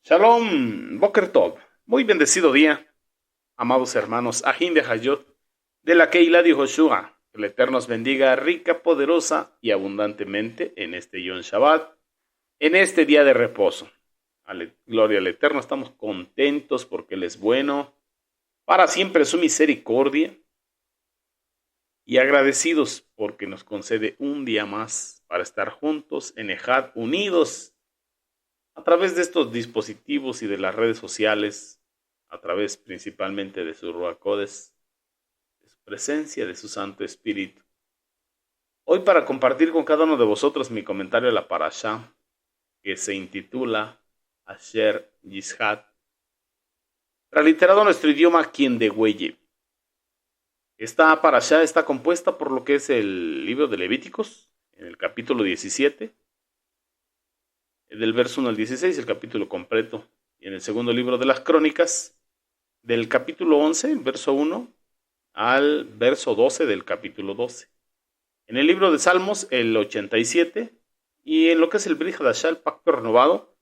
Shalom, Boker Tov. Muy bendecido día, amados hermanos. Ahin de Hayot, de la Keilah de Joshua. Que el Eterno os bendiga rica, poderosa y abundantemente en este Yom Shabbat, en este día de reposo. Gloria al Eterno, estamos contentos porque Él es bueno, para siempre su misericordia, y agradecidos porque nos concede un día más para estar juntos en Ejad, unidos a través de estos dispositivos y de las redes sociales, a través principalmente de su Ruach Kodesh, de su presencia, de su Santo Espíritu. Hoy para compartir con cada uno de vosotros mi comentario a la Parashá, que se intitula Asher Yizhad, transliterado a nuestro idioma quien degüelle. Esta Parashá está compuesta por lo que es el libro de Levíticos, en el capítulo 17, del verso 1 al 16, el capítulo completo, y en el segundo libro de las Crónicas, del capítulo 11, el verso 1, al verso 12 del capítulo 12. En el libro de Salmos, el 87, y en lo que es el Brit Hadashah, el Pacto Renovado,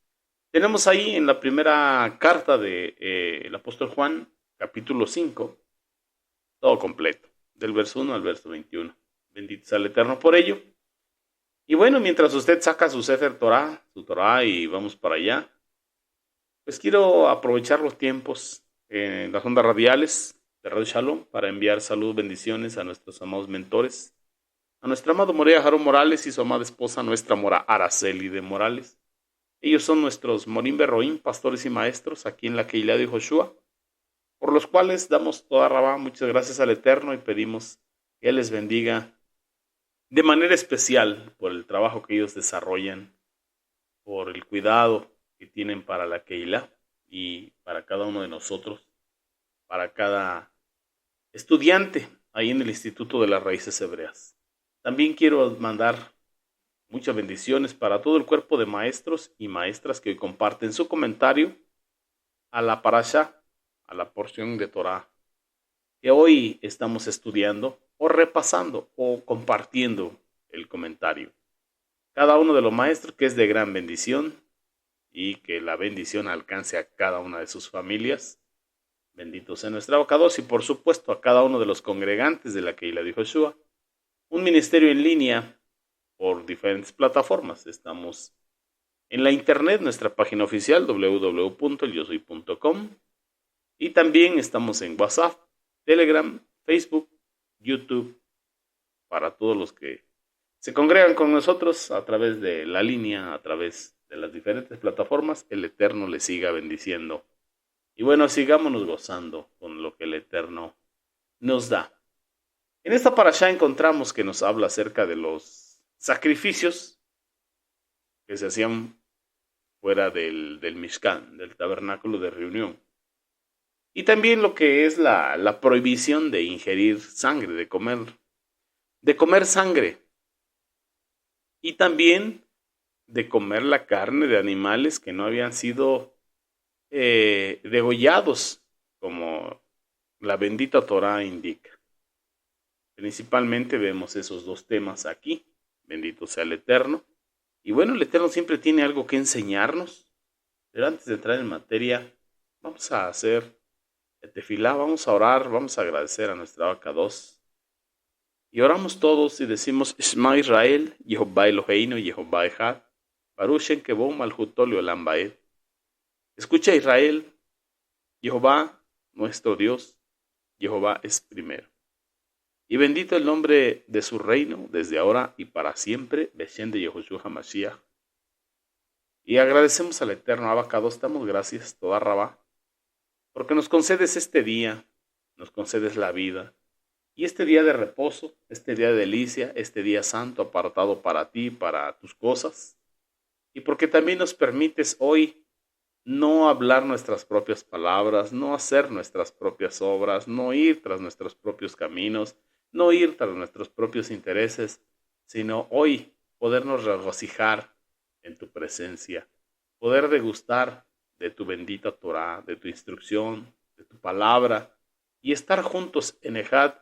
tenemos ahí en la primera carta de el apóstol Juan, capítulo 5, todo completo, del verso 1 al verso 21. Bendito sea el Eterno por ello. Y bueno, mientras usted saca su Sefer Torah, su Torah, y vamos para allá, pues quiero aprovechar los tiempos en las ondas radiales de Radio Shalom para enviar salud, bendiciones a nuestros amados mentores, a nuestra amado Morea Jarón Morales y su amada esposa, nuestra Mora Araceli de Morales. Ellos son nuestros Morim Berroim, pastores y maestros aquí en la Keilah de Joshua, por los cuales damos toda rabá, muchas gracias al Eterno y pedimos que Él les bendiga de manera especial por el trabajo que ellos desarrollan, por el cuidado que tienen para la Keilah y para cada uno de nosotros, para cada estudiante ahí en el Instituto de las Raíces Hebreas. También quiero mandar muchas bendiciones para todo el cuerpo de maestros y maestras que hoy comparten su comentario a la parasha, a la porción de Torah que hoy estamos estudiando o repasando o compartiendo el comentario. Cada uno de los maestros que es de gran bendición y que la bendición alcance a cada una de sus familias. Bendito sea nuestro Abacados y por supuesto a cada uno de los congregantes de la Keilah de Joshua. Un ministerio en línea por diferentes plataformas. Estamos en la internet, nuestra página oficial www.elyosoy.com, y también estamos en WhatsApp, Telegram, Facebook, YouTube, para todos los que se congregan con nosotros a través de la línea, a través de las diferentes plataformas. El Eterno les siga bendiciendo. Y bueno, sigámonos gozando con lo que el Eterno nos da. En esta parashá encontramos que nos habla acerca de los sacrificios que se hacían fuera del Mishkan, del tabernáculo de reunión. Y también lo que es la prohibición de ingerir sangre, de comer sangre. Y también de comer la carne de animales que no habían sido degollados, como la bendita Torah indica. Principalmente vemos esos dos temas aquí. Bendito sea el Eterno. Y bueno, el Eterno siempre tiene algo que enseñarnos. Pero antes de entrar en materia, vamos a hacer tefilá, vamos a orar, vamos a agradecer a nuestra Abacados. Y oramos todos y decimos, Shema Israel, Yehová Eloheinu, Yehová Echad, Baruch Shem Kevod Malchuto Leolam Vaed. Escucha Israel, Jehová, nuestro Dios, Jehová es primero. Y bendito el nombre de su reino, desde ahora y para siempre, Beshem de Yehoshua HaMashiach. Y agradecemos al Eterno Abacados, damos gracias, toda Rabá, porque nos concedes este día, nos concedes la vida, y este día de reposo, este día de delicia, este día santo apartado para ti, para tus cosas, y porque también nos permites hoy no hablar nuestras propias palabras, no hacer nuestras propias obras, no ir tras nuestros propios caminos, no ir tras nuestros propios intereses, sino hoy podernos regocijar en tu presencia, poder degustar de tu bendita Torah, de tu instrucción, de tu palabra, y estar juntos en Ejad,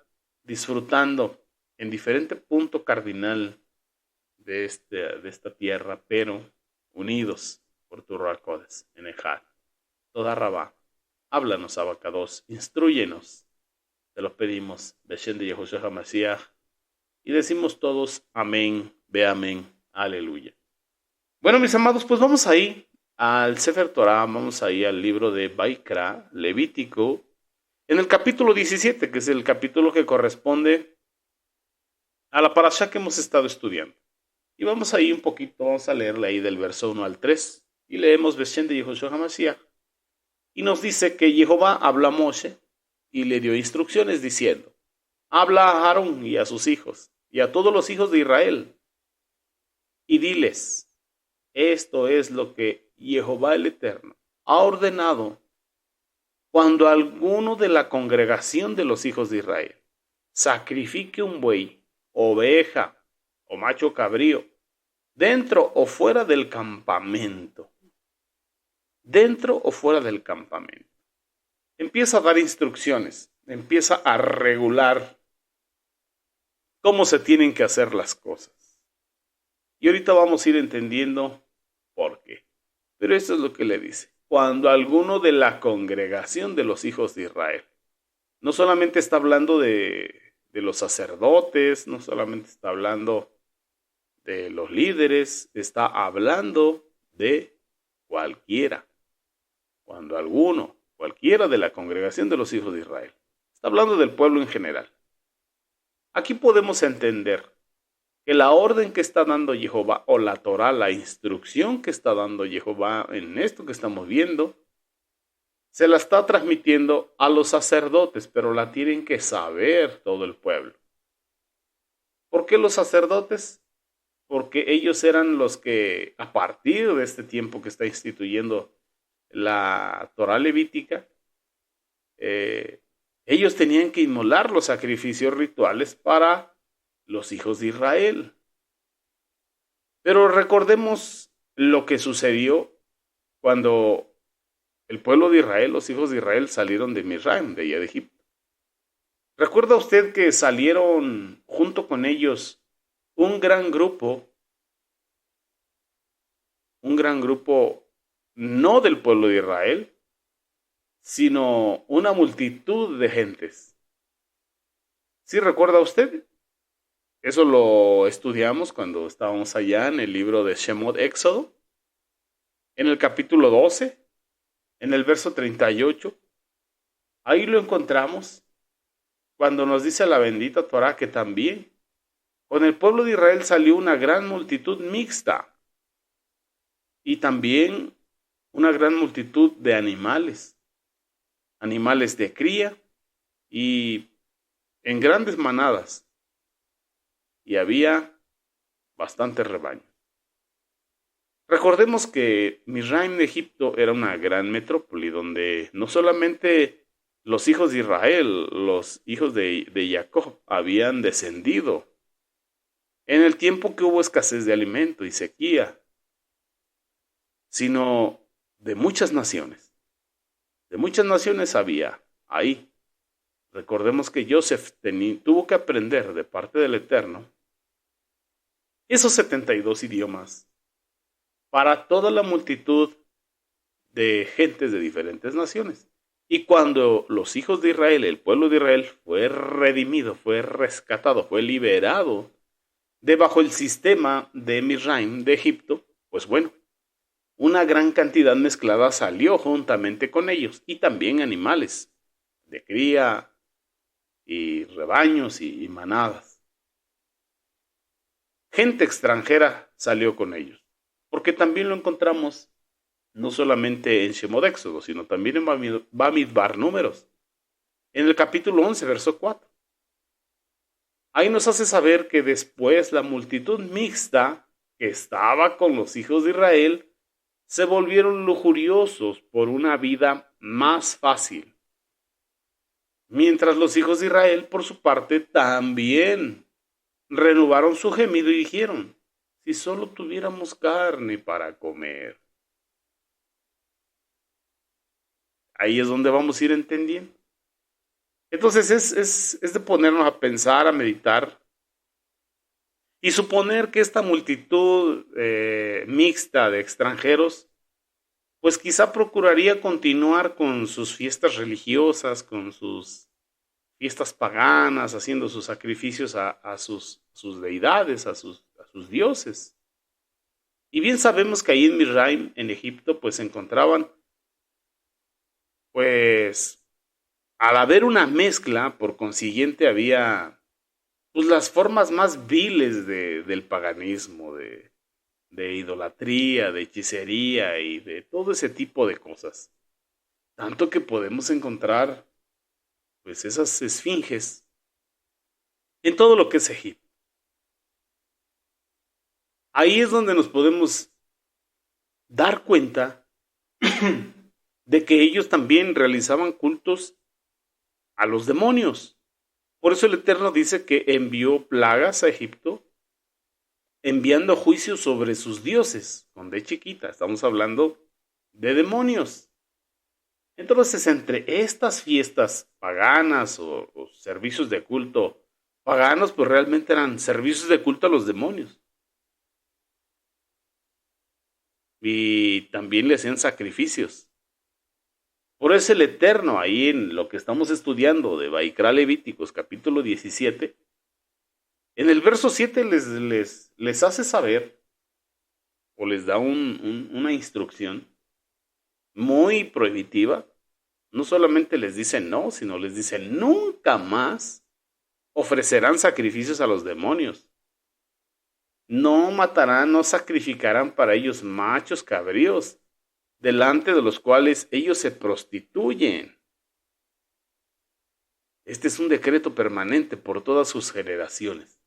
disfrutando en diferente punto cardinal de esta tierra, pero unidos por tu Ruach Kodesh en Ejad. toda Rabá. Háblanos, Abacados, instrúyenos. Te lo pedimos, Beshem de Yahushua HaMashiach. Y decimos todos, amén, ve amén, aleluya. Bueno, mis amados, pues vamos ahí al Sefer Torah, vamos ahí al libro de Baikra, Levítico, en el capítulo 17, que es el capítulo que corresponde a la parashá que hemos estado estudiando. Y vamos ahí un poquito, vamos a leerle ahí del verso 1 al 3, y leemos Beshem de Yahushua HaMashiach. Y nos dice que Jehová habló a Moshe y le dio instrucciones diciendo, habla a Aarón y a sus hijos, y a todos los hijos de Israel, y diles, esto es lo que Jehová el Eterno ha ordenado cuando alguno de la congregación de los hijos de Israel sacrifique un buey, oveja o macho cabrío, dentro o fuera del campamento. Dentro o fuera del campamento. Empieza a dar instrucciones, empieza a regular cómo se tienen que hacer las cosas. Y ahorita vamos a ir entendiendo por qué. Pero esto es lo que le dice. Cuando alguno de la congregación de los hijos de Israel, no solamente está hablando de los sacerdotes, no solamente está hablando de los líderes, está hablando de cualquiera. Cuando alguno, cualquiera de la congregación de los hijos de Israel, está hablando del pueblo en general. Aquí podemos entender que la orden que está dando Jehová, o la Torah, la instrucción que está dando Jehová en esto que estamos viendo, se la está transmitiendo a los sacerdotes, pero la tienen que saber todo el pueblo. ¿Por qué los sacerdotes? Porque ellos eran los que, a partir de este tiempo que está instituyendo la Torah levítica, ellos tenían que inmolar los sacrificios rituales para los hijos de Israel. Pero recordemos lo que sucedió cuando el pueblo de Israel, los hijos de Israel, salieron de Misraim, de allá de Egipto. ¿Recuerda usted que salieron junto con ellos un gran grupo no del pueblo de Israel, sino una multitud de gentes? ¿Sí recuerda usted? Eso lo estudiamos cuando estábamos allá en el libro de Shemot Éxodo, en el capítulo 12, en el verso 38. Ahí lo encontramos cuando nos dice la bendita Torah que también con el pueblo de Israel salió una gran multitud mixta y también una gran multitud de animales de cría y en grandes manadas. Y había bastantes rebaños. Recordemos que Misraim de Egipto era una gran metrópoli donde no solamente los hijos de Israel, los hijos de Jacob habían descendido en el tiempo que hubo escasez de alimento y sequía, sino de muchas naciones. De muchas naciones había ahí. Recordemos que Joseph tuvo que aprender de parte del Eterno esos 72 idiomas para toda la multitud de gentes de diferentes naciones. Y cuando los hijos de Israel, el pueblo de Israel, fue redimido, fue rescatado, fue liberado debajo el sistema de Misraim, de Egipto, pues bueno, una gran cantidad mezclada salió juntamente con ellos, y también animales de cría y rebaños y manadas. Gente extranjera salió con ellos, porque también lo encontramos no solamente en Shemot Éxodo, sino también en Bamidbar Números, en el capítulo 11, verso 4. Ahí nos hace saber que después la multitud mixta que estaba con los hijos de Israel se volvieron lujuriosos por una vida más fácil. Mientras los hijos de Israel, por su parte, también renovaron su gemido y dijeron, si solo tuviéramos carne para comer. Ahí es donde vamos a ir entendiendo. Entonces es de ponernos a pensar, a meditar y suponer que esta multitud mixta de extranjeros pues quizá procuraría continuar con sus fiestas religiosas, con sus fiestas paganas, haciendo sus sacrificios a sus deidades, a sus dioses. Y bien sabemos que ahí en Misraim, en Egipto, pues se encontraban, pues, al haber una mezcla, por consiguiente había, pues, las formas más viles del paganismo, de idolatría, de hechicería y de todo ese tipo de cosas. Tanto que podemos encontrar, pues, esas esfinges en todo lo que es Egipto. Ahí es donde nos podemos dar cuenta de que ellos también realizaban cultos a los demonios. Por eso el Eterno dice que envió plagas a Egipto, enviando juicio sobre sus dioses, con D chiquita, estamos hablando de demonios. Entonces, entre estas fiestas paganas o servicios de culto paganos, pues realmente eran servicios de culto a los demonios. Y también le hacían sacrificios. Por eso el Eterno, ahí en lo que estamos estudiando de Vaikra Levíticos, capítulo 17, en el verso 7 les hace saber, o les da una instrucción muy prohibitiva. No solamente les dice no, sino les dice nunca más ofrecerán sacrificios a los demonios. No matarán, no sacrificarán para ellos machos cabríos, delante de los cuales ellos se prostituyen. Este es un decreto permanente por todas sus generaciones.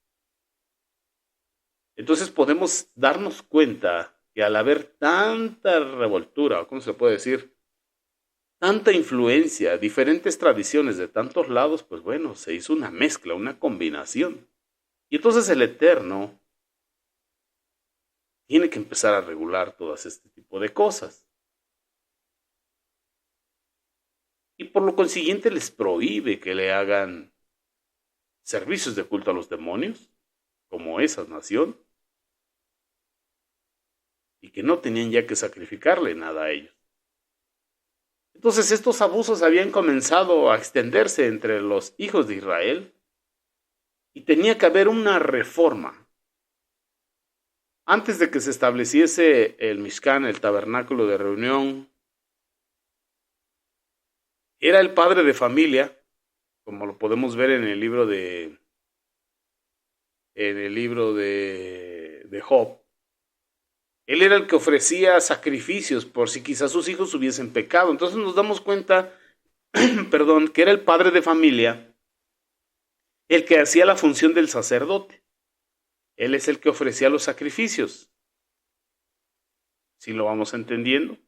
Entonces podemos darnos cuenta que al haber tanta revoltura, ¿cómo se puede decir? Tanta influencia, diferentes tradiciones de tantos lados, pues bueno, se hizo una mezcla, una combinación. Y entonces el Eterno tiene que empezar a regular todas este tipo de cosas. Y por lo consiguiente les prohíbe que le hagan servicios de culto a los demonios, como esa nación, y que no tenían ya que sacrificarle nada a ellos. Entonces estos abusos habían comenzado a extenderse entre los hijos de Israel y tenía que haber una reforma. Antes de que se estableciese el Mishkan, el tabernáculo de reunión, era el padre de familia, como lo podemos ver en el libro de Job. Él era el que ofrecía sacrificios por si quizás sus hijos hubiesen pecado. Entonces nos damos cuenta, que era el padre de familia el que hacía la función del sacerdote. Él es el que ofrecía los sacrificios. ¿Sí lo vamos entendiendo?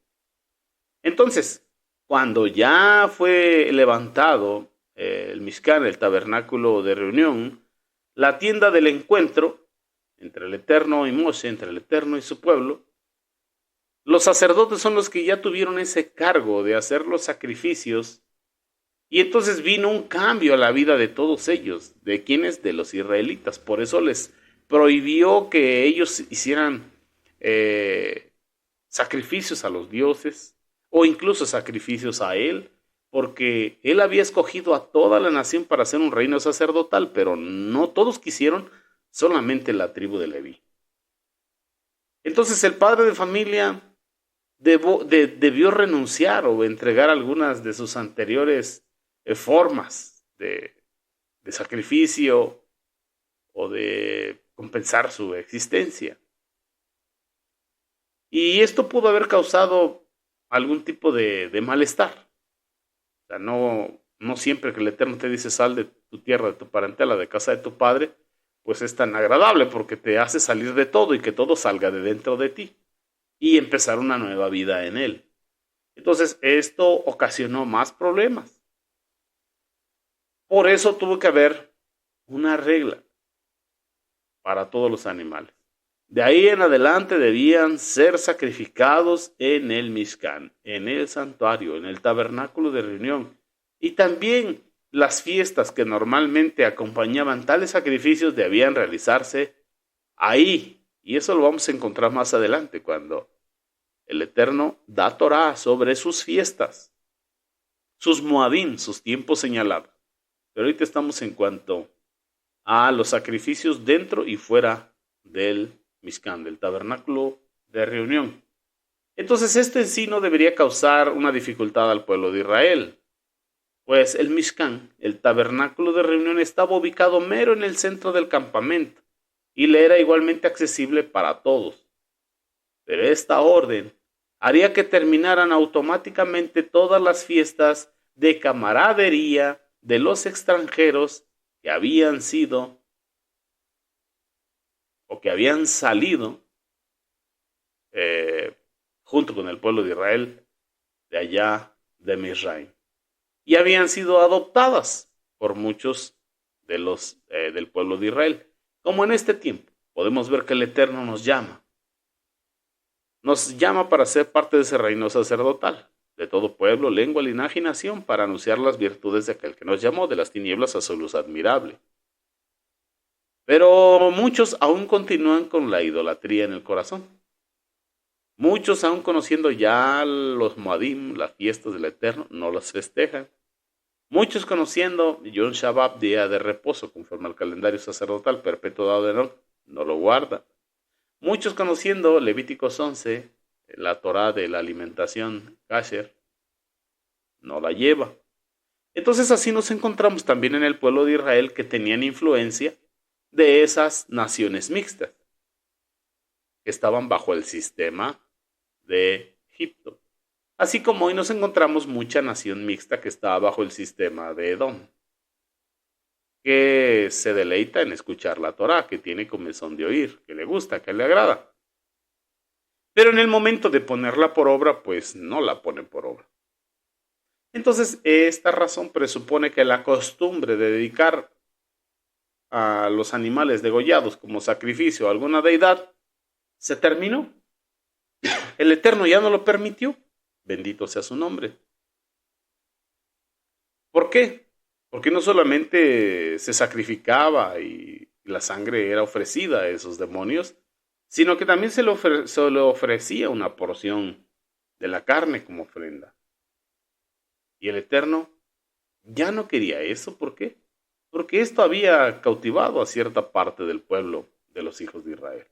Entonces, cuando ya fue levantado el Mishkan, el tabernáculo de reunión, la tienda del encuentro entre el Eterno y Moshe, entre el Eterno y su pueblo, los sacerdotes son los que ya tuvieron ese cargo de hacer los sacrificios, y entonces vino un cambio a la vida de todos ellos. ¿De quiénes? De los israelitas. Por eso les prohibió que ellos hicieran sacrificios a los dioses, o incluso sacrificios a él, porque él había escogido a toda la nación para hacer un reino sacerdotal, pero no todos quisieron, solamente la tribu de Leví. Entonces el padre de familia debió renunciar o entregar algunas de sus anteriores formas de sacrificio o de compensar su existencia. Y esto pudo haber causado algún tipo de malestar. O sea, no siempre que el Eterno te dice sal de tu tierra, de tu parentela, de casa de tu padre, pues es tan agradable porque te hace salir de todo y que todo salga de dentro de ti y empezar una nueva vida en él. Entonces esto ocasionó más problemas. Por eso tuvo que haber una regla para todos los animales. De ahí en adelante debían ser sacrificados en el Mishkan, en el santuario, en el tabernáculo de reunión. Y también las fiestas que normalmente acompañaban tales sacrificios debían realizarse ahí. Y eso lo vamos a encontrar más adelante, cuando el Eterno da Torah sobre sus fiestas, sus Moadim, sus tiempos señalados. Pero ahorita estamos en cuanto a los sacrificios dentro y fuera del Mishkan, del tabernáculo de reunión. Entonces esto en sí no debería causar una dificultad al pueblo de Israel, pues el Mishkan, el tabernáculo de reunión, estaba ubicado mero en el centro del campamento y le era igualmente accesible para todos. Pero esta orden haría que terminaran automáticamente todas las fiestas de camaradería de los extranjeros que habían sido o que habían salido junto con el pueblo de Israel de allá de Misraim, y habían sido adoptadas por muchos de los del pueblo de Israel. Como en este tiempo podemos ver que el Eterno nos llama para ser parte de ese reino sacerdotal, de todo pueblo, lengua, linaje y nación, para anunciar las virtudes de aquel que nos llamó de las tinieblas a su luz admirable. Pero muchos aún continúan con la idolatría en el corazón. Muchos, aún conociendo ya los Moadim, las fiestas del Eterno, no las festejan. Muchos, conociendo Yom Shabbat, día de reposo, conforme al calendario sacerdotal perpetuo dado de Enoch, no lo guarda. Muchos, conociendo Levíticos 11, la Torah de la alimentación kasher, no la lleva. Entonces así nos encontramos también en el pueblo de Israel, que tenían influencia de esas naciones mixtas, que estaban bajo el sistema de Egipto. Así como hoy nos encontramos mucha nación mixta que está bajo el sistema de Edom, que se deleita en escuchar la Torah, que tiene comezón de oír, que le gusta, que le agrada. Pero en el momento de ponerla por obra, pues no la ponen por obra. Entonces, esta razón presupone que la costumbre de dedicar a los animales degollados como sacrificio a alguna deidad se terminó. El Eterno ya no lo permitió. Bendito sea su nombre. ¿Por qué? Porque no solamente se sacrificaba y la sangre era ofrecida a esos demonios, sino que también se le ofrecía una porción de la carne como ofrenda. Y el Eterno ya no quería eso. ¿Por qué? Porque esto había cautivado a cierta parte del pueblo de los hijos de Israel.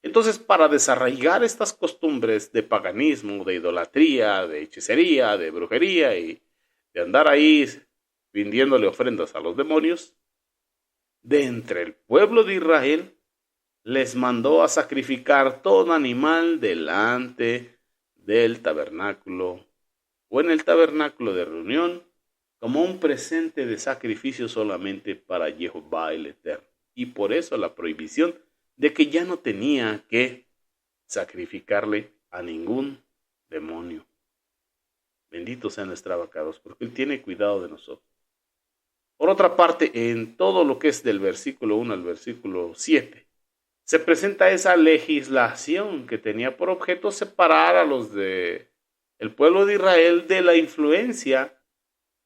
Entonces, para desarraigar estas costumbres de paganismo, de idolatría, de hechicería, de brujería y de andar ahí rindiéndole ofrendas a los demonios, de entre el pueblo de Israel les mandó a sacrificar todo animal delante del tabernáculo o en el tabernáculo de reunión, como un presente de sacrificio solamente para Jehová el Eterno. Y por eso la prohibición de que ya no tenía que sacrificarle a ningún demonio. Bendito sea nuestro abacados, porque Él tiene cuidado de nosotros. Por otra parte, en todo lo que es del versículo 1 al versículo 7, se presenta esa legislación que tenía por objeto separar a los de el pueblo de Israel de la influencia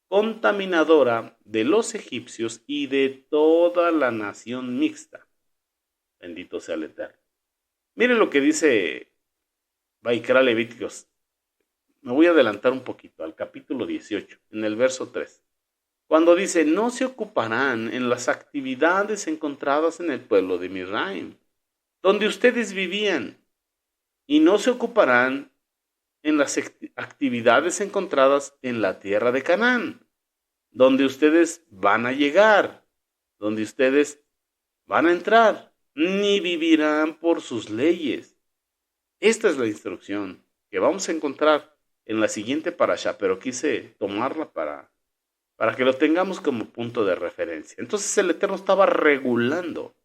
contaminadora de los egipcios y de toda la nación mixta. Bendito sea el Eterno. Miren lo que dice Vaikra Levíticos. Me voy a adelantar un poquito al capítulo 18, en el verso 3. Cuando dice, no se ocuparán en las actividades encontradas en el pueblo de Misraim, donde ustedes vivían, y no se ocuparán en las actividades encontradas en la tierra de Canaán, donde ustedes van a llegar, donde ustedes van a entrar, ni vivirán por sus leyes. Esta es la instrucción que vamos a encontrar en la siguiente parashá, pero quise tomarla para que lo tengamos como punto de referencia. Entonces el Eterno estaba regulando,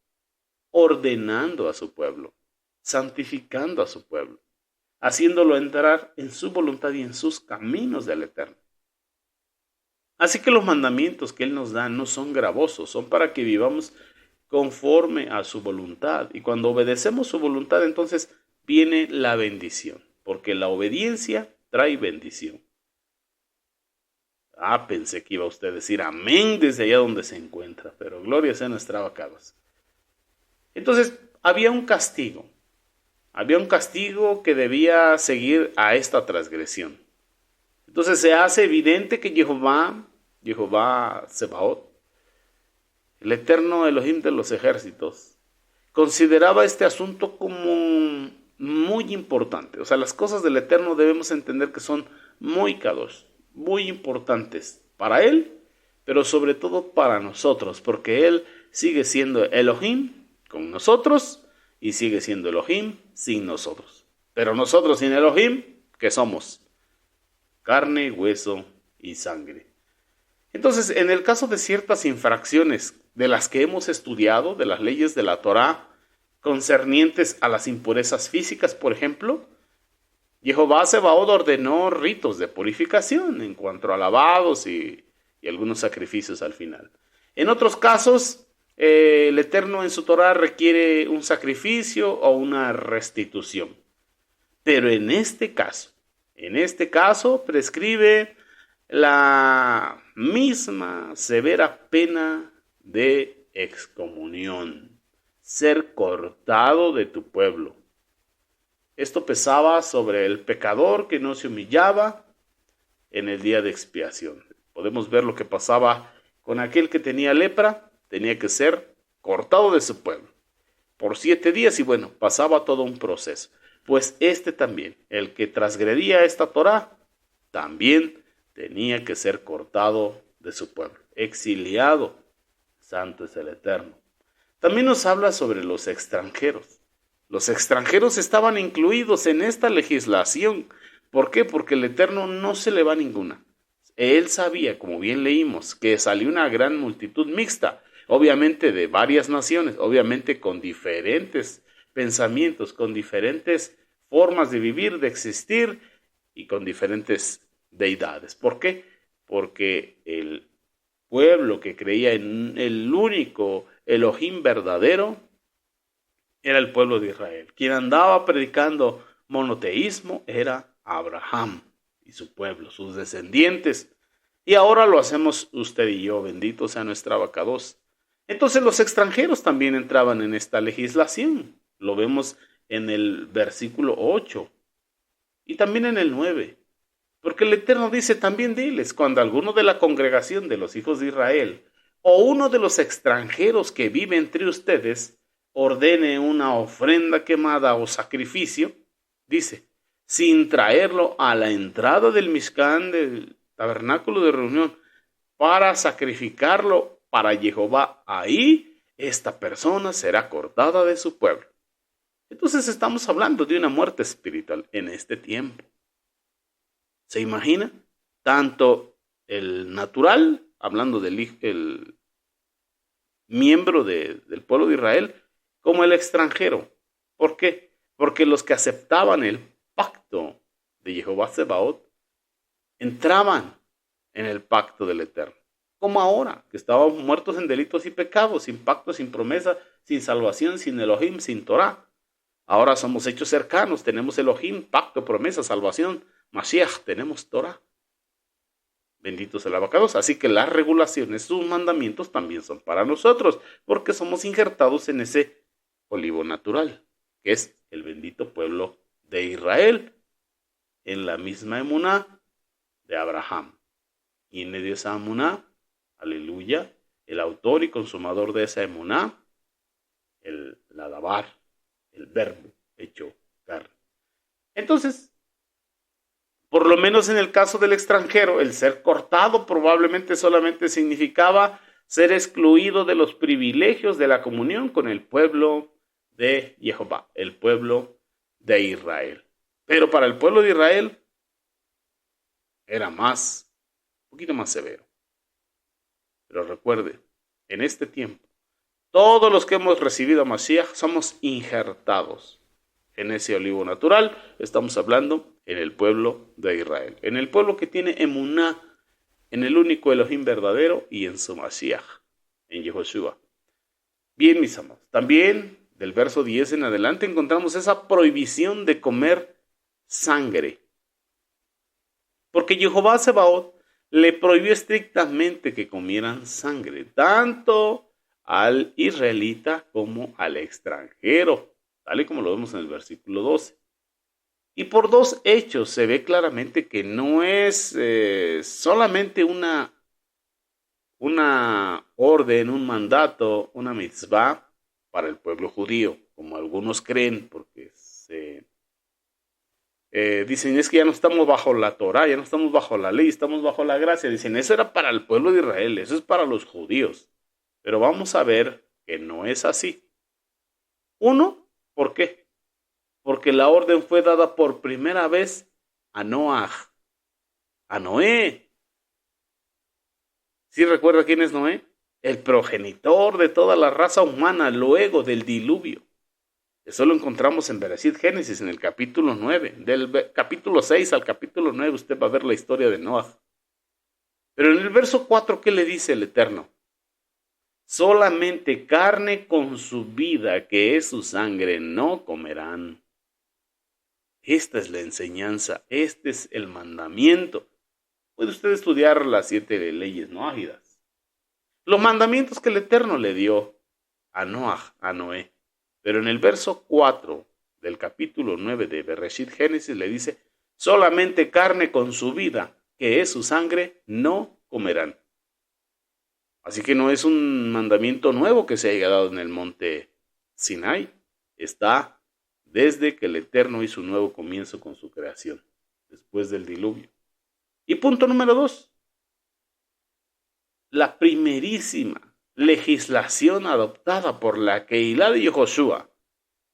ordenando a su pueblo, santificando a su pueblo, haciéndolo entrar en su voluntad y en sus caminos del Eterno. Así que los mandamientos que Él nos da no son gravosos, son para que vivamos conforme a su voluntad. Y cuando obedecemos su voluntad, entonces viene la bendición, porque la obediencia trae bendición. Pensé que iba usted a decir amén desde allá donde se encuentra, pero gloria sea nuestra abacados. Entonces, había un castigo Había un castigo que debía seguir a esta transgresión. Entonces se hace evidente que Jehová Sebaot, el eterno Elohim de los ejércitos, consideraba este asunto como muy importante. O sea, las cosas del Eterno debemos entender que son muy kadosh, muy importantes para Él, pero sobre todo para nosotros, porque Él sigue siendo Elohim con nosotros y sigue siendo Elohim sin nosotros. Pero nosotros sin Elohim, ¿qué somos? Carne, hueso y sangre. Entonces, en el caso de ciertas infracciones de las que hemos estudiado, de las leyes de la Torá, concernientes a las impurezas físicas, por ejemplo, Jehová Sebaot ordenó ritos de purificación en cuanto a lavados y algunos sacrificios al final. En otros casos, el Eterno en su Torá requiere un sacrificio o una restitución. Pero en este caso prescribe la misma severa pena de excomunión, ser cortado de tu pueblo. Esto pesaba sobre el pecador que no se humillaba en el día de expiación. Podemos ver lo que pasaba con aquel que tenía lepra, tenía que ser cortado de su pueblo por 7 días y bueno, pasaba todo un proceso. Pues este también, el que transgredía esta Torá, también tenía que ser cortado de su pueblo, exiliado. Santo es el Eterno. También nos habla sobre los extranjeros. Los extranjeros estaban incluidos en esta legislación. ¿Por qué? Porque el Eterno no se le va ninguna. Él sabía, como bien leímos, que salió una gran multitud mixta, obviamente de varias naciones, obviamente con diferentes pensamientos, con diferentes formas de vivir, de existir y con diferentes deidades. ¿Por qué? Porque el pueblo que creía en el único Elohim verdadero era el pueblo de Israel. Quien andaba predicando monoteísmo era Abraham y su pueblo, sus descendientes. Y ahora lo hacemos usted y yo, bendito sea nuestra Abacados. Entonces los extranjeros también entraban en esta legislación. Lo vemos en el versículo 8 y también en el 9. Porque el Eterno dice, también diles, cuando alguno de la congregación de los hijos de Israel o uno de los extranjeros que vive entre ustedes ordene una ofrenda quemada o sacrificio, dice, sin traerlo a la entrada del Mishkan, del tabernáculo de reunión, para sacrificarlo para Jehová, ahí esta persona será cortada de su pueblo. Entonces estamos hablando de una muerte espiritual en este tiempo. ¿Se imagina? Tanto el natural, hablando del miembro del pueblo de Israel, como el extranjero. ¿Por qué? Porque los que aceptaban el pacto de Jehová Sebaot entraban en el pacto del Eterno. Como ahora, que estábamos muertos en delitos y pecados, sin pacto, sin promesa, sin salvación, sin Elohim, sin Torah. Ahora somos hechos cercanos, tenemos Elohim, pacto, promesa, salvación, Mashiach, tenemos Torah. Benditos el abacados. Así que las regulaciones, sus mandamientos también son para nosotros, porque somos injertados en ese olivo natural, que es el bendito pueblo de Israel, en la misma emuná de Abraham. Y en medio de esa emuná, aleluya, el autor y consumador de esa emuná, el Ladabar, el verbo hecho carne. Entonces, por lo menos en el caso del extranjero, el ser cortado probablemente solamente significaba ser excluido de los privilegios de la comunión con el pueblo de Jehová, el pueblo de Israel. Pero para el pueblo de Israel era un poquito más severo. Pero recuerde, en este tiempo, todos los que hemos recibido a Mashiach somos injertados en ese olivo natural. Estamos hablando en el pueblo de Israel, en el pueblo que tiene emuná en el único Elohim verdadero y en su Mashiach, en Yehoshua. Bien, mis amados, también del verso 10 en adelante encontramos esa prohibición de comer sangre. Porque Jehová Sebaot le prohibió estrictamente que comieran sangre, tanto al israelita como al extranjero. tal y como lo vemos en el versículo 12. Y por dos hechos se ve claramente que no es solamente una orden, un mandato, una mitzvah para el pueblo judío, como algunos creen, porque dicen, es que ya no estamos bajo la Torah, ya no estamos bajo la ley, estamos bajo la gracia. Dicen, eso era para el pueblo de Israel, eso es para los judíos. Pero vamos a ver que no es así. Uno, ¿por qué? Porque la orden fue dada por primera vez a Noaj, a Noé. ¿Sí recuerda quién es Noé? El progenitor de toda la raza humana luego del diluvio. Eso lo encontramos en Bereshit Génesis, en el capítulo 9. Del capítulo 6 al capítulo 9 usted va a ver la historia de Noaj. Pero en el verso 4, ¿qué le dice el Eterno? Solamente carne con su vida, que es su sangre, no comerán. Esta es la enseñanza, este es el mandamiento. Puede usted estudiar las 7 leyes noágidas. Los mandamientos que el Eterno le dio a Noaj, a Noé. Pero en el verso 4 del capítulo 9 de Bereshit Génesis le dice, solamente carne con su vida, que es su sangre, no comerán. Así que no es un mandamiento nuevo que se haya dado en el monte Sinai. Está desde que el Eterno hizo un nuevo comienzo con su creación, después del diluvio. Y punto número 2. La primerísima legislación adoptada por la Keilah de Yehoshua,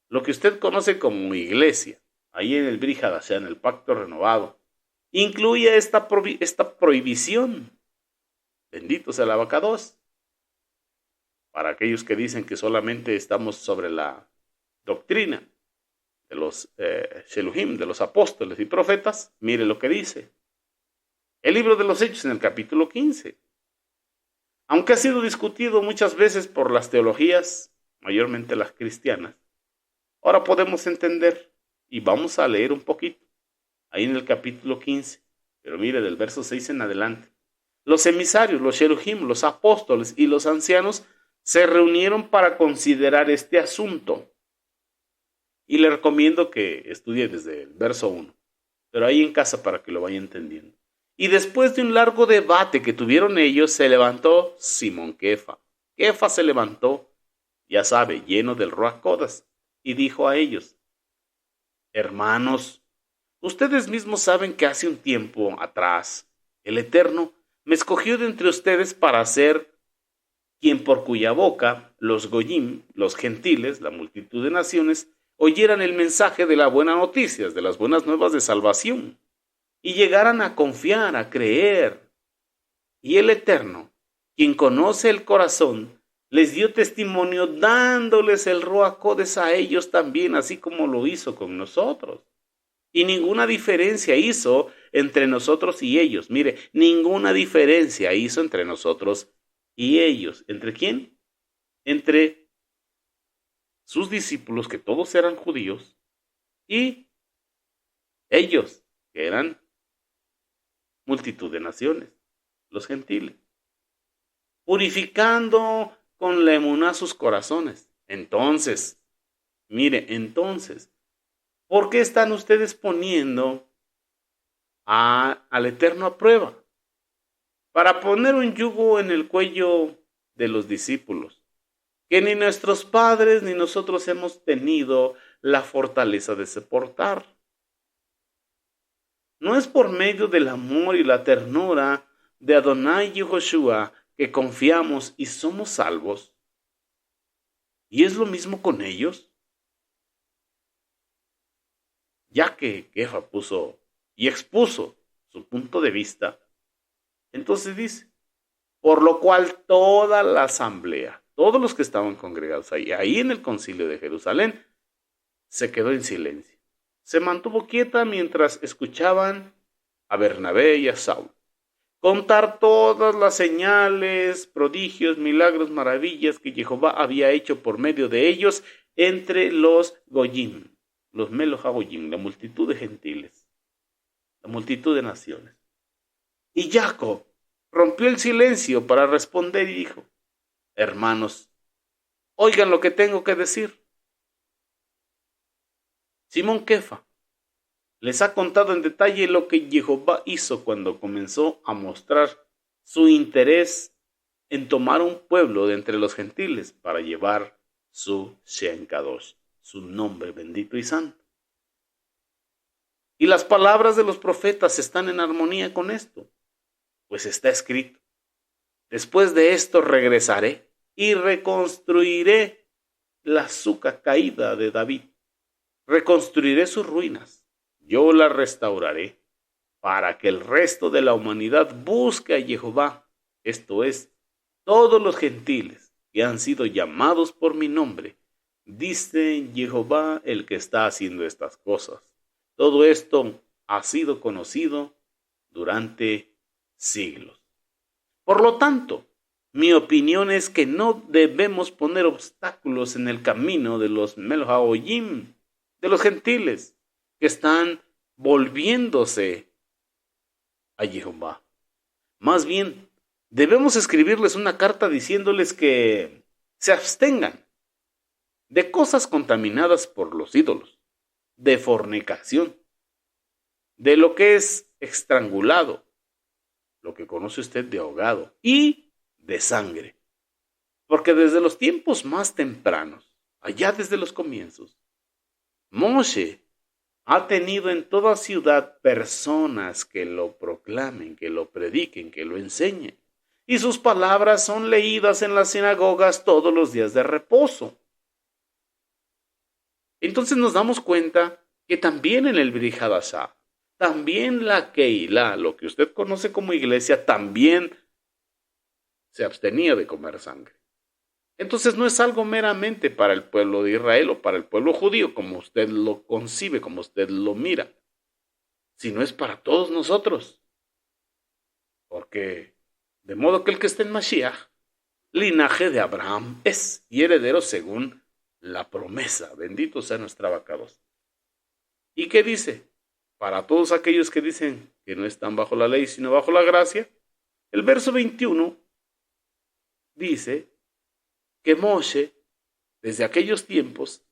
lo que usted conoce como iglesia, ahí en el Brit Hadashah, en el pacto renovado, incluye esta prohibición. Bendito sea el abacados. Para aquellos que dicen que solamente estamos sobre la doctrina de los Sheluhim, de los apóstoles y profetas, mire lo que dice. El libro de los Hechos en el capítulo 15. Aunque ha sido discutido muchas veces por las teologías, mayormente las cristianas, ahora podemos entender y vamos a leer un poquito, ahí en el capítulo 15, pero mire del verso 6 en adelante. Los emisarios, los Sheluhim, los apóstoles y los ancianos se reunieron para considerar este asunto. Y le recomiendo que estudie desde el verso 1, pero ahí en casa para que lo vaya entendiendo. Y después de un largo debate que tuvieron ellos, se levantó Simón Kefa. Kefa se levantó, ya sabe, lleno del Ruach Kodas, y dijo a ellos, hermanos, ustedes mismos saben que hace un tiempo atrás, el Eterno me escogió de entre ustedes para ser quien por cuya boca los Goyim, los gentiles, la multitud de naciones, oyeran el mensaje de las buenas noticias, de las buenas nuevas de salvación, y llegaran a confiar, a creer. Y el Eterno, quien conoce el corazón, les dio testimonio dándoles el Ruach Kodes a ellos también, así como lo hizo con nosotros. Y ninguna diferencia hizo entre nosotros y ellos. Mire, ninguna diferencia hizo entre nosotros y ellos. ¿Entre quién? Entre sus discípulos, que todos eran judíos, y ellos, que eran multitud de naciones, los gentiles, purificando con la emuná sus corazones. Entonces, mire, ¿por qué están ustedes poniendo al Eterno a prueba? Para poner un yugo en el cuello de los discípulos, que ni nuestros padres ni nosotros hemos tenido la fortaleza de soportar. No es por medio del amor y la ternura de Adonai Yehoshua que confiamos y somos salvos. ¿Y es lo mismo con ellos? Ya que Kefa puso y expuso su punto de vista, entonces dice, por lo cual toda la asamblea, todos los que estaban congregados ahí en el concilio de Jerusalén, se quedó en silencio. Se mantuvo quieta mientras escuchaban a Bernabé y a Saúl contar todas las señales, prodigios, milagros, maravillas que Jehová había hecho por medio de ellos entre los Goyim, los Melojagoyim, la multitud de gentiles, la multitud de naciones. Y Jacob rompió el silencio para responder y dijo, hermanos, oigan lo que tengo que decir. Simón Kefa les ha contado en detalle lo que Jehová hizo cuando comenzó a mostrar su interés en tomar un pueblo de entre los gentiles para llevar su Shem Kadosh, su nombre bendito y santo. Y las palabras de los profetas están en armonía con esto, pues está escrito: después de esto regresaré y reconstruiré la azúcar caída de David. Reconstruiré sus ruinas. Yo las restauraré para que el resto de la humanidad busque a Jehová, esto es, todos los gentiles que han sido llamados por mi nombre. Dice Jehová el que está haciendo estas cosas. Todo esto ha sido conocido durante siglos. Por lo tanto, mi opinión es que no debemos poner obstáculos en el camino de los Melhaoyim, de los gentiles, que están volviéndose a Jehová. Más bien, debemos escribirles una carta diciéndoles que se abstengan de cosas contaminadas por los ídolos, de fornicación, de lo que es estrangulado, lo que conoce usted de ahogado, y de sangre. Porque desde los tiempos más tempranos, allá desde los comienzos, Moshe ha tenido en toda ciudad personas que lo proclamen, que lo prediquen, que lo enseñen. Y sus palabras son leídas en las sinagogas todos los días de reposo. Entonces nos damos cuenta que también en el Brit Hadashah, también la Keilah, lo que usted conoce como iglesia, también se abstenía de comer sangre. Entonces no es algo meramente para el pueblo de Israel o para el pueblo judío, como usted lo concibe, como usted lo mira, sino es para todos nosotros. Porque de modo que el que esté en Mashiach, linaje de Abraham es, y heredero según la promesa. Bendito sea nuestra abacados. ¿Y qué dice? Para todos aquellos que dicen que no están bajo la ley, sino bajo la gracia, el verso 21 dice que Moshe, desde aquellos tiempos,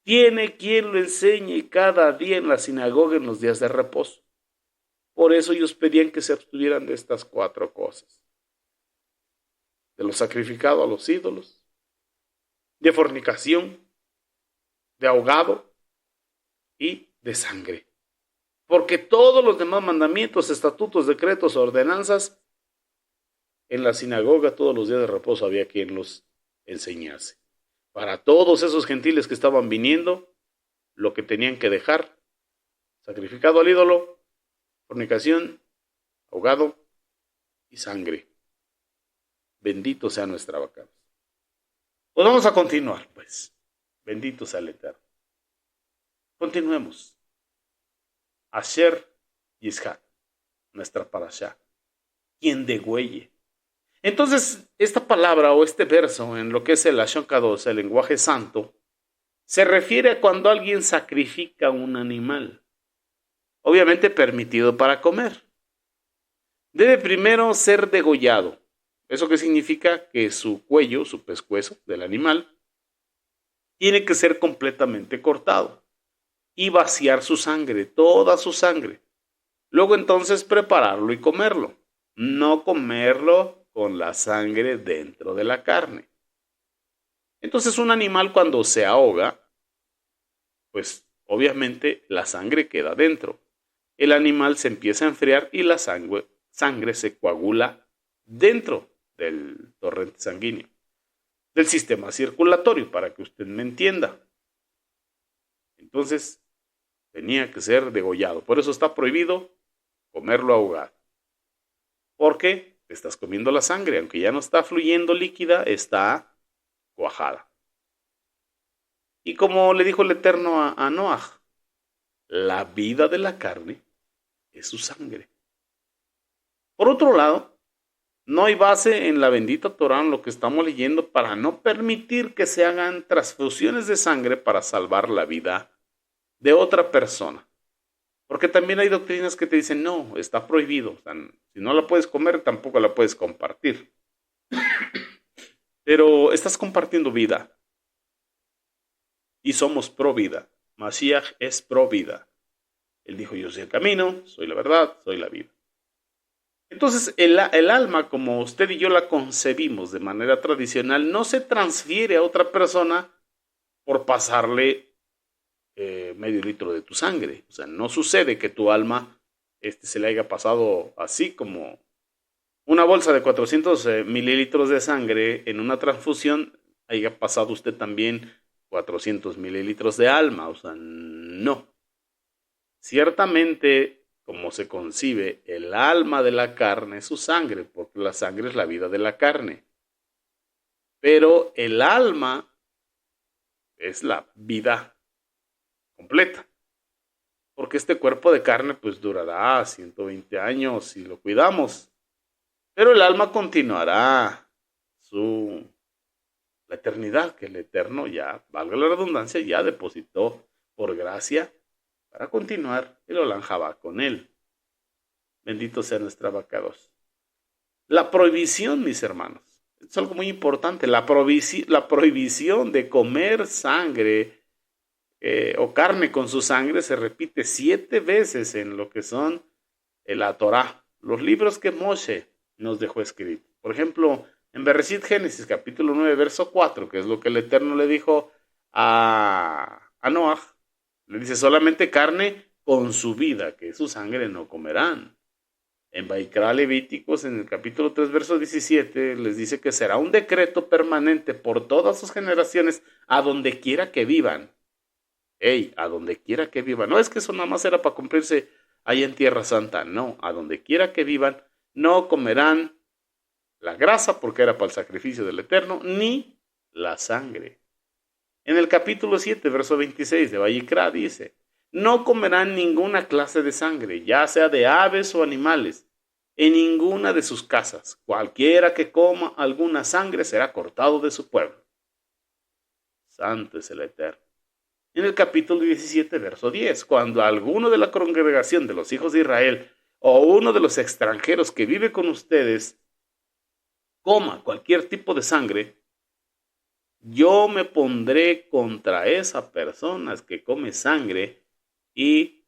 tiene quien lo enseñe cada día en la sinagoga en los días de reposo. Por eso ellos pedían que se abstuvieran de estas 4 cosas: de lo sacrificado a los ídolos, de fornicación, de ahogado y de sangre. Porque todos los demás mandamientos, estatutos, decretos, ordenanzas, en la sinagoga todos los días de reposo había quien los enseñase. Para todos esos gentiles que estaban viniendo, lo que tenían que dejar: sacrificado al ídolo, fornicación, ahogado y sangre. Bendito sea nuestra vaca. Pues vamos a continuar, pues. Bendito sea el Eterno. Continuemos. Asher Yishak, nuestra parashá, quien degüelle. Entonces, esta palabra o este verso en lo que es el Lashon Kadosh, el lenguaje santo, se refiere a cuando alguien sacrifica un animal, obviamente permitido para comer. Debe primero ser degollado. ¿Eso qué significa? Que su cuello, su pescuezo del animal, tiene que ser completamente cortado y vaciar su sangre, toda su sangre. Luego entonces prepararlo y comerlo. No comerlo con la sangre dentro de la carne. Entonces un animal cuando se ahoga, pues obviamente la sangre queda dentro. El animal se empieza a enfriar y la sangre se coagula dentro del torrente sanguíneo, del sistema circulatorio, para que usted me entienda. Entonces tenía que ser degollado. Por eso está prohibido comerlo ahogado. Porque te estás comiendo la sangre, aunque ya no está fluyendo líquida, está cuajada. Y como le dijo el Eterno a Noaj, la vida de la carne es su sangre. Por otro lado, no hay base en la bendita Torah, en lo que estamos leyendo, para no permitir que se hagan transfusiones de sangre para salvar la vida de otra persona. Porque también hay doctrinas que te dicen, no, está prohibido. O sea, si no la puedes comer, tampoco la puedes compartir. Pero estás compartiendo vida. Y somos pro vida. Mashiach es pro vida. Él dijo, yo soy el camino, soy la verdad, soy la vida. Entonces, el alma, como usted y yo la concebimos de manera tradicional, no se transfiere a otra persona por pasarle medio litro de tu sangre. O sea, no sucede que tu alma se le haya pasado así como una bolsa de 400 mililitros de sangre en una transfusión, haya pasado usted también 400 mililitros de alma. O sea, no. Ciertamente, como se concibe el alma de la carne es su sangre, porque la sangre es la vida de la carne. Pero el alma es la vida completa. Porque este cuerpo de carne pues durará 120 años si lo cuidamos. Pero el alma continuará la eternidad que el Eterno ya, valga la redundancia, ya depositó por gracia para continuar el Olam Jabá con él. Bendito sea nuestro abacados. La prohibición, mis hermanos, es algo muy importante. La prohibición de comer sangre o carne con su sangre se repite 7 veces en lo que son la Torá, los libros que Moshe nos dejó escritos. Por ejemplo, en Bereshit Génesis, capítulo 9, verso 4, que es lo que el Eterno le dijo a Noaj, le dice solamente carne con su vida, que su sangre no comerán. En Vaikra Levíticos, en el capítulo 3, verso 17, les dice que será un decreto permanente por todas sus generaciones, a donde quiera que vivan. A donde quiera que vivan. No es que eso nada más era para cumplirse ahí en Tierra Santa. No, a donde quiera que vivan, no comerán la grasa, porque era para el sacrificio del Eterno, ni la sangre. En el capítulo 7, verso 26 de Vaikra dice, no comerán ninguna clase de sangre, ya sea de aves o animales, en ninguna de sus casas. Cualquiera que coma alguna sangre será cortado de su pueblo. Santo es el Eterno. En el capítulo 17, verso 10, cuando alguno de la congregación de los hijos de Israel o uno de los extranjeros que vive con ustedes coma cualquier tipo de sangre, yo me pondré contra esa persona que come sangre y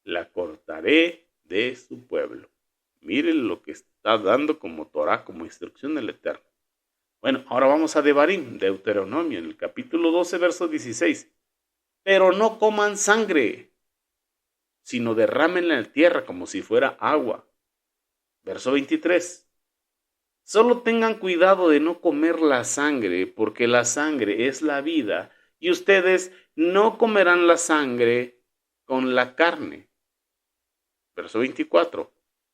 la cortaré de su pueblo. Miren lo que está dando como Torah, como instrucción del Eterno. Bueno, ahora vamos a Devarim, Deuteronomio, en el capítulo 12, verso 16. Pero no coman sangre, sino derrámenla en la tierra como si fuera agua. Verso 23. Solo tengan cuidado de no comer la sangre, porque la sangre es la vida, y ustedes no comerán la sangre con la carne. Verso 24.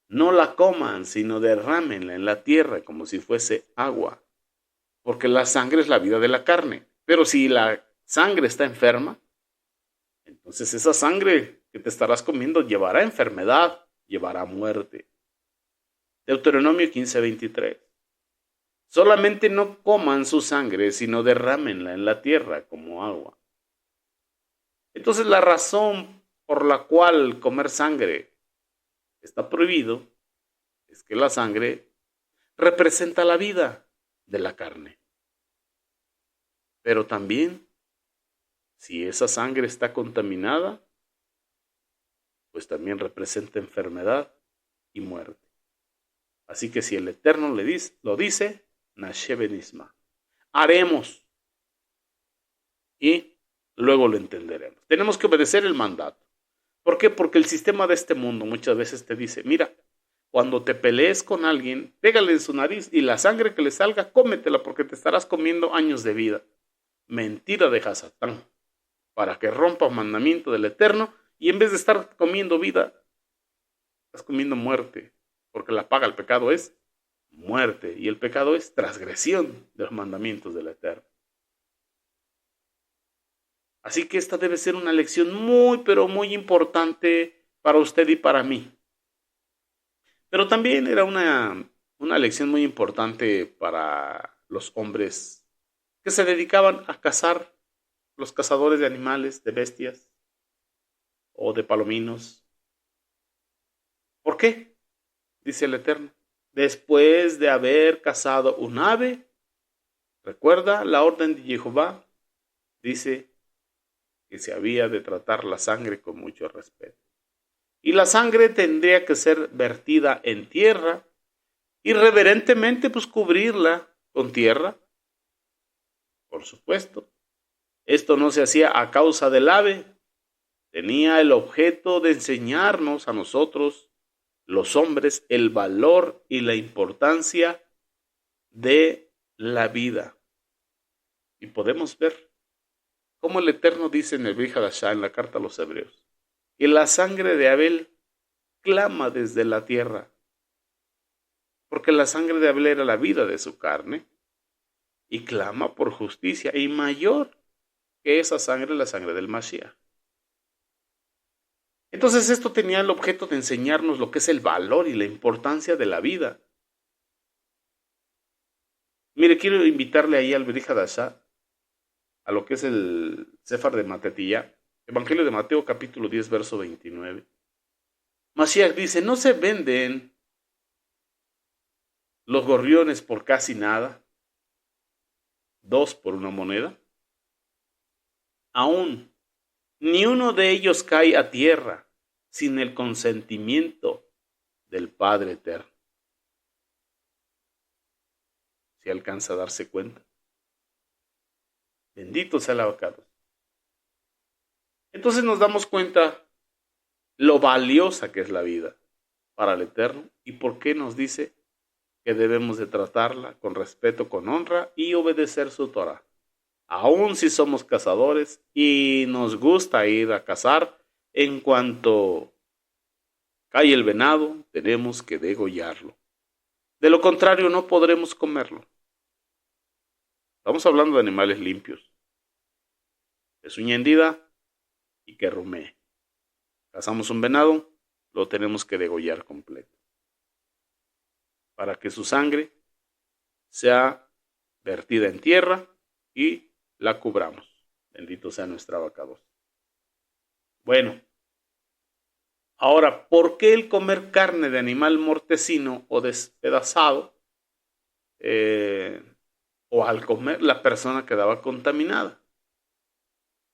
No la coman, sino derrámenla en la tierra como si fuese agua, porque la sangre es la vida de la carne. Pero si la sangre está enferma, entonces esa sangre que te estarás comiendo llevará enfermedad, llevará muerte. Deuteronomio 15:23. Solamente no coman su sangre, sino derrámenla en la tierra como agua. Entonces la razón por la cual comer sangre está prohibido es que la sangre representa la vida de la carne. Pero también, si esa sangre está contaminada, pues también representa enfermedad y muerte. Así que si el Eterno lo dice, Nashe Benisma, haremos y luego lo entenderemos. Tenemos que obedecer el mandato. ¿Por qué? Porque el sistema de este mundo muchas veces te dice, mira, cuando te pelees con alguien, pégale en su nariz y la sangre que le salga, cómetela porque te estarás comiendo años de vida. Mentira de Hasatán, para que rompa el mandamiento del Eterno y en vez de estar comiendo vida, estás comiendo muerte, porque la paga del pecado es muerte y el pecado es transgresión de los mandamientos del Eterno. Así que esta debe ser una lección muy, pero muy importante para usted y para mí. Pero también era una lección muy importante para los hombres que se dedicaban a cazar, los cazadores de animales, de bestias o de palominos. ¿Por qué? Dice el Eterno. Después de haber cazado un ave, recuerda la orden de Jehová, dice que se había de tratar la sangre con mucho respeto. Y la sangre tendría que ser vertida en tierra y reverentemente pues cubrirla con tierra, por supuesto. Esto no se hacía a causa del ave, tenía el objeto de enseñarnos a nosotros, los hombres, el valor y la importancia de la vida. Y podemos ver cómo el Eterno dice en el Brit Hadashah, en la carta a los Hebreos, que la sangre de Abel clama desde la tierra, porque la sangre de Abel era la vida de su carne, y clama por justicia, y mayor que esa sangre, la sangre del Mashiach. Entonces esto tenía el objeto de enseñarnos lo que es el valor y la importancia de la vida. Mire, quiero invitarle ahí al Brit Hadashah, a lo que es el Sefer de Matetilla, Evangelio de Mateo capítulo 10, verso 29. Mashiach dice, no se venden los gorriones por casi nada, 2 por una moneda. Aún, ni uno de ellos cae a tierra sin el consentimiento del Padre Eterno. ¿Se alcanza a darse cuenta? Bendito sea el abacado. Entonces nos damos cuenta lo valiosa que es la vida para el Eterno y por qué nos dice que debemos de tratarla con respeto, con honra y obedecer su Torah. Aun si somos cazadores y nos gusta ir a cazar, en cuanto cae el venado, tenemos que degollarlo. De lo contrario, no podremos comerlo. Estamos hablando de animales limpios, de uña hendida y que rumee. Cazamos un venado, lo tenemos que degollar completo, para que su sangre sea vertida en tierra y la cubramos. Bendito sea nuestra abacado. Bueno, ahora, ¿por qué el comer carne de animal mortecino o despedazado? O al comer la persona quedaba contaminada.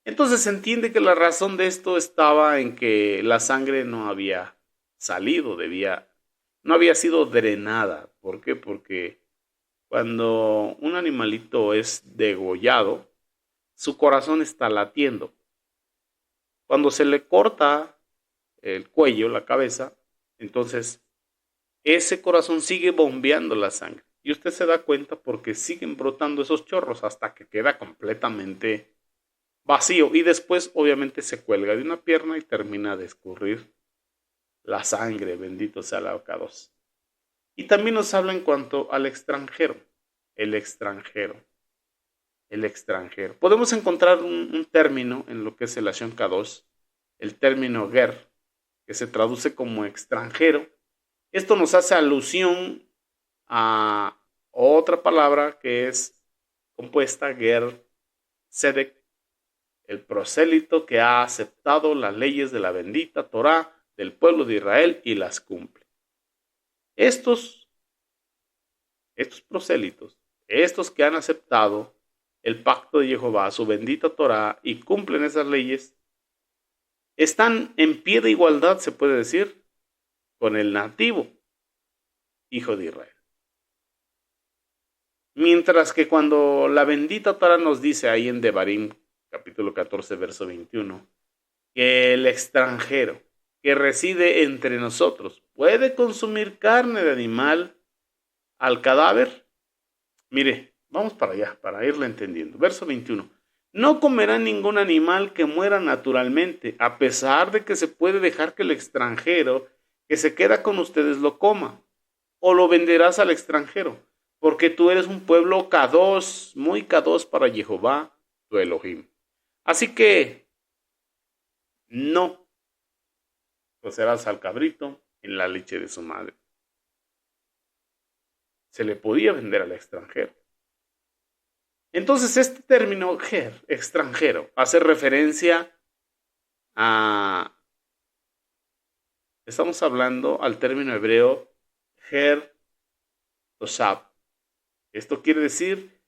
Entonces se entiende que la razón de esto estaba en que la sangre no había salido, no había sido drenada. ¿Por qué? Porque cuando un animalito es degollado, su corazón está latiendo. Cuando se le corta el cuello, la cabeza, entonces ese corazón sigue bombeando la sangre. Y usted se da cuenta porque siguen brotando esos chorros hasta que queda completamente vacío. Y después obviamente se cuelga de una pierna y termina de escurrir la sangre. Bendito sea el abacados. Y también nos habla en cuanto al extranjero. El extranjero. El extranjero. Podemos encontrar un término en lo que es el Lashon Kadosh, el término ger, que se traduce como extranjero. Esto nos hace alusión a otra palabra que es compuesta, ger tzedek, el prosélito que ha aceptado las leyes de la bendita Torah del pueblo de Israel y las cumple. Estos prosélitos, estos que han aceptado el pacto de Jehová, su bendita Torah, y cumplen esas leyes, están en pie de igualdad, se puede decir, con el nativo hijo de Israel. Mientras que cuando la bendita Torah nos dice ahí en Devarim, capítulo 14, verso 21, que el extranjero que reside entre nosotros puede consumir carne de animal al cadáver. Mire, vamos para allá, para irle entendiendo. Verso 21. No comerán ningún animal que muera naturalmente, a pesar de que se puede dejar que el extranjero que se queda con ustedes lo coma, o lo venderás al extranjero, porque tú eres un pueblo kadosh, muy kadosh para Jehová, tu Elohim. Así que no cocerás al cabrito en la leche de su madre. Se le podía vender al extranjero. Entonces este término ger, extranjero, hace referencia a... Estamos hablando al término hebreo ger toshab. Esto quiere decir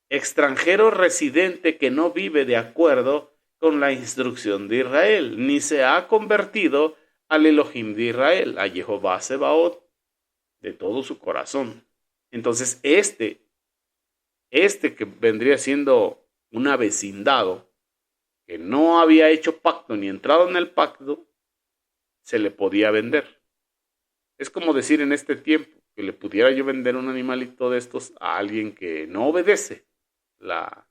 extranjero residente que no vive de acuerdo con la instrucción de Israel, ni se ha convertido al Elohim de Israel, a Jehová Sebaot, de todo su corazón. Entonces, este que vendría siendo un avecindado, que no había hecho pacto ni entrado en el pacto, se le podía vender. Es como decir en este tiempo que le pudiera yo vender un animalito de estos a alguien que no obedece la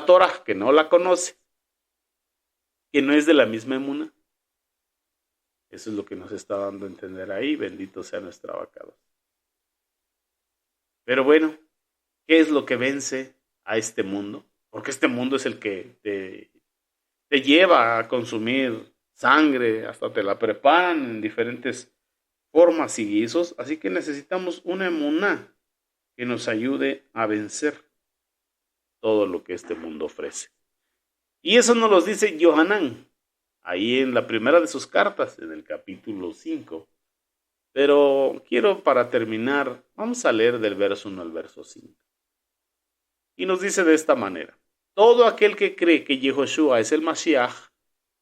Torah, que no la conoce, que no es de la misma emuna. Eso es lo que nos está dando a entender ahí. Bendito sea nuestro abacado. Pero bueno, ¿qué es lo que vence a este mundo? Porque este mundo es el que te lleva a consumir sangre, hasta te la preparan en diferentes formas y guisos. Así que necesitamos una emuná que nos ayude a vencer todo lo que este mundo ofrece. Y eso nos lo dice Yohanan, ahí en la primera de sus cartas, en el capítulo 5. Pero quiero, para terminar, vamos a leer del verso 1 al verso 5. Y nos dice de esta manera: todo aquel que cree que Yehoshua es el Mashiach,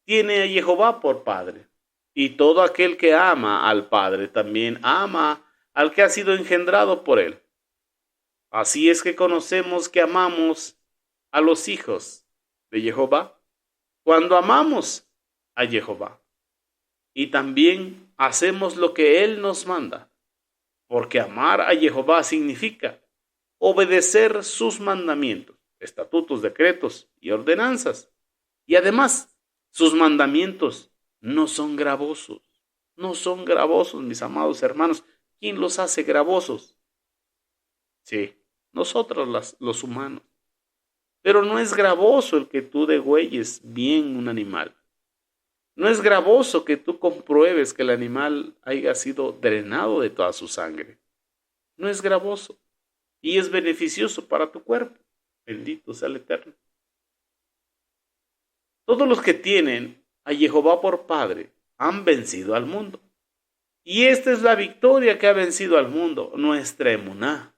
tiene a Jehová por Padre. Y todo aquel que ama al Padre también ama al que ha sido engendrado por él. Así es que conocemos que amamos a los hijos de Jehová cuando amamos a Jehová. Y también hacemos lo que él nos manda, porque amar a Jehová significa obedecer sus mandamientos, estatutos, decretos y ordenanzas. Y además, sus mandamientos no son gravosos. No son gravosos, mis amados hermanos. ¿Quién los hace gravosos? Sí, nosotros los humanos. Pero no es gravoso el que tú degüelles bien un animal. No es gravoso que tú compruebes que el animal haya sido drenado de toda su sangre. No es gravoso. Y es beneficioso para tu cuerpo. Bendito sea el Eterno. Todos los que tienen a Jehová por Padre han vencido al mundo. Y esta es la victoria que ha vencido al mundo, nuestra emuná,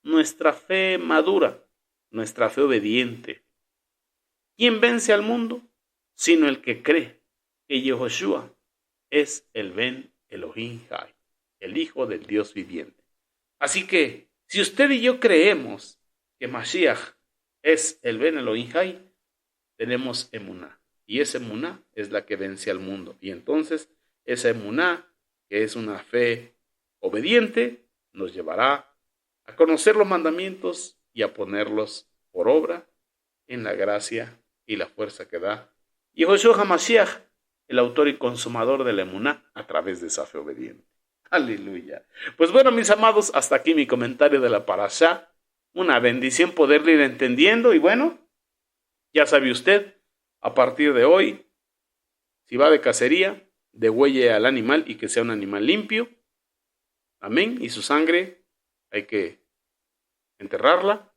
nuestra fe madura, nuestra fe obediente. ¿Quién vence al mundo? Sino el que cree que Yehoshua es el Ben Elohim Jai, el Hijo del Dios viviente. Así que, si usted y yo creemos que Mashiach es el Ben Elohim Jai, tenemos emuná. Y esa emuná es la que vence al mundo. Y entonces, esa emuná, que es una fe obediente, nos llevará a conocer los mandamientos y a ponerlos por obra en la gracia y la fuerza que da Yehoshua HaMashiach, el autor y consumador de la emuná, a través de esa fe obediente. Aleluya. Pues bueno, mis amados, hasta aquí mi comentario de la parashá. Una bendición poderle ir entendiendo. Y bueno, ya sabe usted, a partir de hoy, si va de cacería, degüelle al animal y que sea un animal limpio. Amén. Y su sangre hay que enterrarla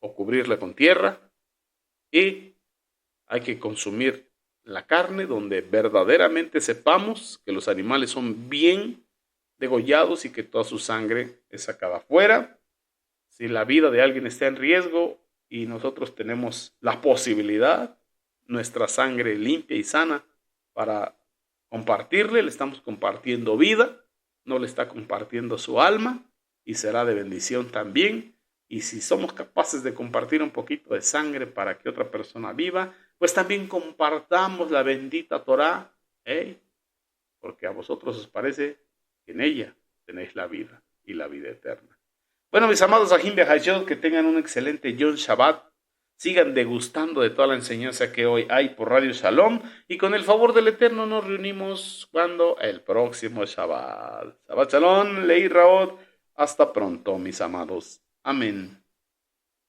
o cubrirla con tierra. Y hay que consumir la carne donde verdaderamente sepamos que los animales son bien degollados y que toda su sangre es sacada afuera. Si la vida de alguien está en riesgo y nosotros tenemos la posibilidad, nuestra sangre limpia y sana para compartirle, le estamos compartiendo vida, no le está compartiendo su alma y será de bendición también. Y si somos capaces de compartir un poquito de sangre para que otra persona viva, pues también compartamos la bendita Torah, porque a vosotros os parece que en ella tenéis la vida y la vida eterna. Bueno, mis amados Ajim Behayot, que tengan un excelente Yom Shabbat. Sigan degustando de toda la enseñanza que hoy hay por Radio Shalom. Y con el favor del Eterno nos reunimos cuando el próximo Shabbat. Shabbat Shalom, Lei Raot. Hasta pronto, mis amados. Amén.